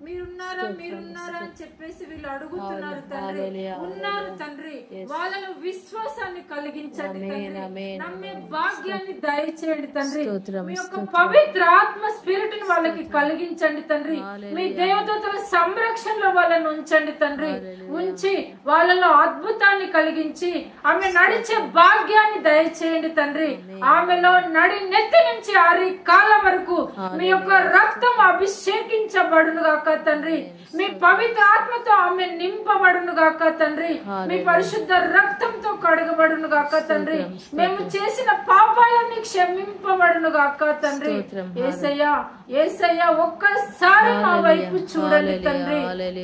మీరున్నారా మీరున్నారా అని చెప్పేసి వీళ్ళు అడుగుతున్నారు తండ్రి. ఉన్నారు తండ్రి, వాళ్ళను విశ్వాసాన్ని కలిగించండి తండ్రి, నమ్మే భాగ్యాన్ని దయచేయండి తండ్రి. మీ యొక్క పవిత్ర ఆత్మ స్పిరిట్ ని వాళ్ళకి కలిగించండి తండ్రి. మీ దేవదూతల సంరక్షణలో వాళ్ళని ఉంచండి తండ్రి. ఉంచి వాళ్ళలో అద్భుతాన్ని కలిగించి ఆమె నడిచే భాగ్యాన్ని దయచేయండి తండ్రి. ఆమెలో నడి నెత్తి నుంచి ఆరి కాళ్ళ వరకు మీ యొక్క రక్తం అభిషేకించబడును గాక తండ్రి. మీ పవిత్ర ఆత్మతో ఆమె నింపబడును గాక తండ్రి. మీ పరిశుద్ధ రక్తంతో కడగబడును గాక తండ్రి. మేము చేసిన పాపాలన్నీ క్షమింపబడును గాక తండ్రి. యేసయ్యా యేసయ్యా ఒక్కసారి మా వైపు చూడండి తండ్రి.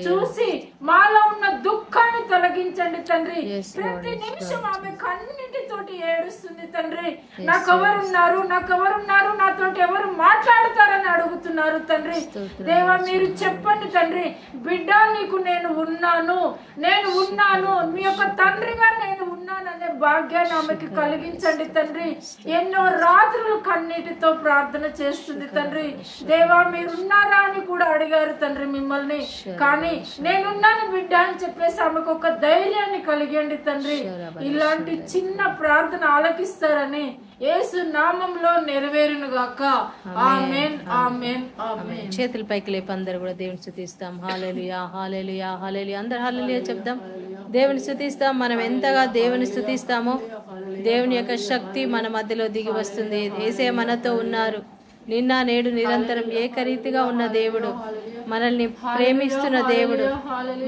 చూసి మాలో ఉన్న దుఃఖాన్ని తొలగించండి తండ్రి. ప్రతి నిమిషం ఆమె కన్నిటితోటి ఏడుస్తుంది తండ్రి. నాకెవరున్నారు నాకెవరున్నారు నాతోటి ఎవరు మాట్లాడతారని అడుగుతున్నారు తండ్రి. దేవా మీరు చెప్పండి తండ్రి. బిడ్డ నీకు నేను ఉన్నాను, నేను ఉన్నాను, మీ యొక్క తండ్రిగా నేను ఉన్నాననే భాగ్యాన్ని ఆమెకి కలిగించండి తండ్రి. ఎన్నో రాత్రులు కన్నీటితో ప్రార్థన చేస్తుంది తండ్రి. దేవా మీరున్నారా అని కూడా అడిగారు తండ్రి మిమ్మల్ని. కానీ నేనున్నాను బిడ్డ అని చెప్పేసి ఆమెకు ఒక ధైర్యాన్ని కలిగండి తండ్రి. ఇలాంటి చిన్న ప్రార్థన ఆలకిస్తారని యేసు నామంలో నెరవేరును గాక. ఆమేన్ ఆమేన్ ఆమేన్. చేతుల పైకి లేపి అందరూ కూడా దేవుని స్తుతిస్తాం. హల్లెలూయా హల్లెలూయా హల్లెలూయా. అందరూ హల్లెలూయా చెప్దాం. దేవుని స్తుతిస్తాం. మనం ఎంతగా దేవుని స్తుతిస్తామో దేవుని యొక్క శక్తి మన మధ్యలో దిగి వస్తుంది. యేసయ్య మనతో ఉన్నారు. నిన్న నేడు నిరంతరం ఏకరీతిగా ఉన్న దేవుడు, మనల్ని ప్రేమిస్తున్న దేవుడు,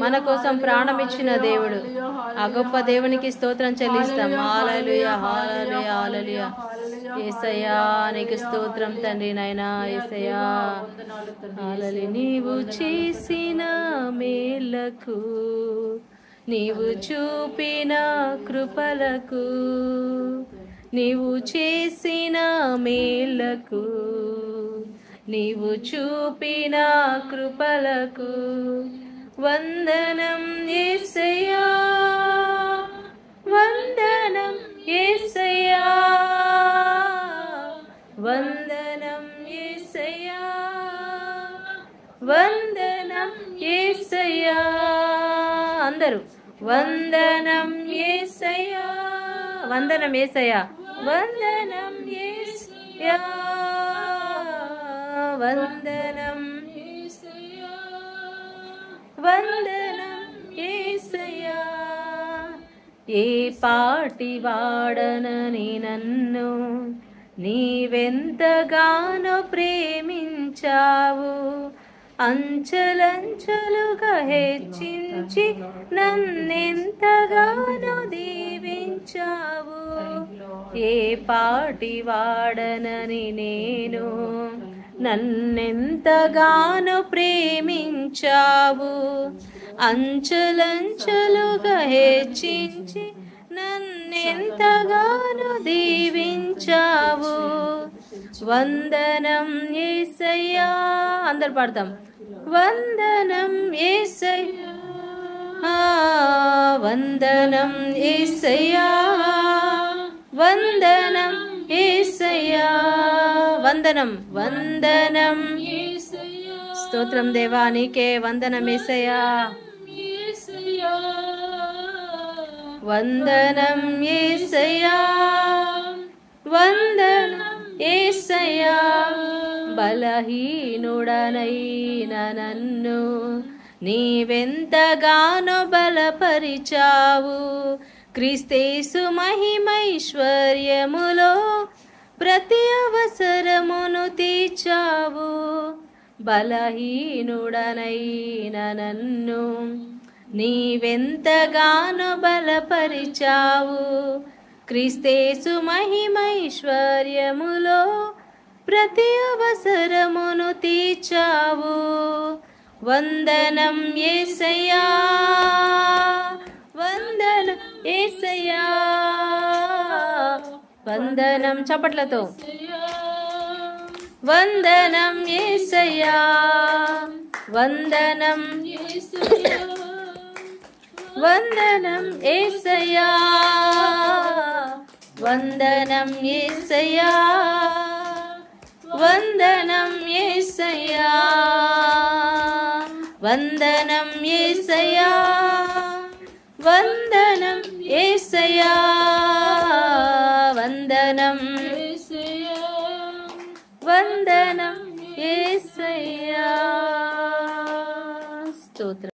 మన కోసం ప్రాణం ఇచ్చిన దేవుడు. ఆ గొప్ప దేవునికి స్తోత్రం చెల్లిస్తాం. హల్లెలూయా హల్లెలూయా హల్లెలూయా. యేసయ్యా నీకు స్తోత్రం తండ్రి నాయనా. యేసయ్యా హల్లెలూయా. నీవు చేసిన మేలకు, నీవు చూపిన కృపలకు, నీవు చేసిన మేలకు, నీవు చూపిన కృపలకు వందనం యేసయ్యా, వందనం యేసయ్యా, వందనం యేసయ్యా, వందనం యేసయ్యా. అందరూ వందనం యేసయ్యా, వందనం యేసయ్యా, వందనం యేసయ్యా, వందనం యేసయ్యా, వందనం యేసయ్యా. ఏ పాటి వాడనని నన్ను నీవెంతగానో ప్రేమించావు, అంచెలంచెలుగా హెచ్చించి నన్నెంతగానో దీవించావు. ఏ పాటి వాడనని నేను నన్నెంతగానో ప్రేమించావు, అంచెలంచెలుగా హెచ్చించి నన్నెంతగానో దీవించావు. వందనం యేసయ్యా. అందరు పాడతాం. వందనం యేసయ్యా, వందనం యేసయ్యా, వందనం యేసయ్యా, వందనం వందనం యేసయ్యా. స్తోత్రం దేవా నీకే వందనం యేసయ్యా, వందనం యేసయ్యా, వందనం యేసయ్యా. బలహీనుడనైన నన్ను నీవెంతగానో బలపరిచావు, క్రీస్తేసు మహిమైశ్వర్యములో ప్రతి అవసరమును తీర్చావు. బలహీనుడనైన నన్ను నీవెంతగానో బలపరిచావు, క్రీస్తేసు మహిమైశ్వర్యములో ప్రతి అవసరమును తీర్చావు. వందనం యేసయ్యా, వందనం యేసయ్యా, వందనం చప్పట్లతో. వందనం యేసయ్యా, వందనం యేసయ్యా, వందనం యేసయ్యా, వందనం యేసయ్యా, వందనం యేసయ్యా. వందనం యేసయ్యా వందనం యేసయ్యా వందనం వందనం యేసయ్యా స్తోత్రం.